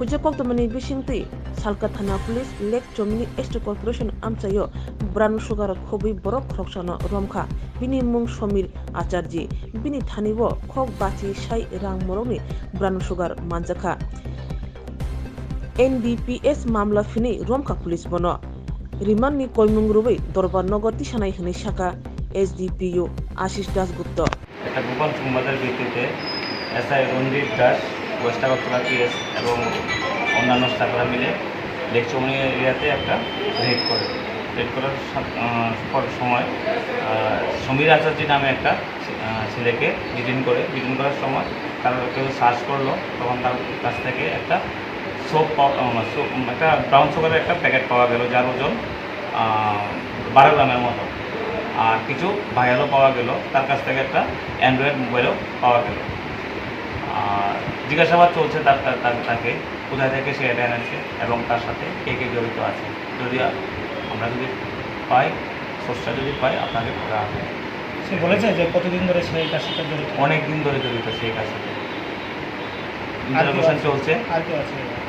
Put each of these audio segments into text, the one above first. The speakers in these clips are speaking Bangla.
Huijak Koktumani Bisingtwi Salka Thana Police Lake Chomini East Corporation Amchayo Brown Sugar Khobi Borok Khroksano Romjakkha Bini Mung Somil Acharji Bini Thanibo Khok Bachi Shai Rang Moroni Brown Sugar Manjakha NDPS Mamla Fini Romjakkha Police Bono Rimani Koimung Rubai Dorbar Nogor Tishanai Hini Shaka SDPU Ashish Das Gupta একটা গোপন সংবাদের ভিত্তিতে এসআই রঞ্জিত দাস ওয়েস্ট আগরতলা পিএস এবং অন্যান্য স্টাফরা মিলে লেক চৌমনি এরিয়াতে একটা রেড করার সময় সমীর আচার্য নামে একটা ছেলেকে ডিটেইন করার সময় তার কেউ সার্চ করলো তখন তার কাছ থেকে একটা একটা ব্রাউন সুগারের একটা প্যাকেট পাওয়া গেল যার ওজন 12 গ্রামের মতো আর কিছু ভাইরালও পাওয়া গেল তার কাছ থেকে একটা অ্যান্ড্রয়েড মোবাইলও পাওয়া গেল আর জিজ্ঞাসাবাদ চলছে তাকে কোথায় থেকে সে এটা এনেছে এবং তার সাথে কে কে জড়িত আছে আমরা যদি পাই সোর্সটা যদি পাই আপনাকে দেওয়া হবে। সে বলেছে যে কতদিন ধরে সে এই কাজের সাথে জড়িত? অনেক দিন ধরে জড়িত সেই কাজের সাথে, ইন্টারোগেশন চলছে।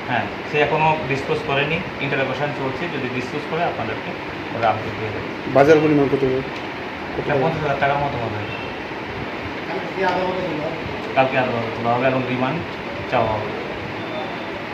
হ্যাঁ, সে এখনও ডিসক্লোজ করেনি, ইন্টারোগেশন চলছে। যদি ডিসক্লোজ করে আপনাদেরকে ওরা আপডেট দিয়ে দেবে। বাজার পরিমাণ কত? 50,000 টাকার মতো হবে। কালকে আদালতে তোলা হবে এবং রিমান্ড চাওয়া হবে।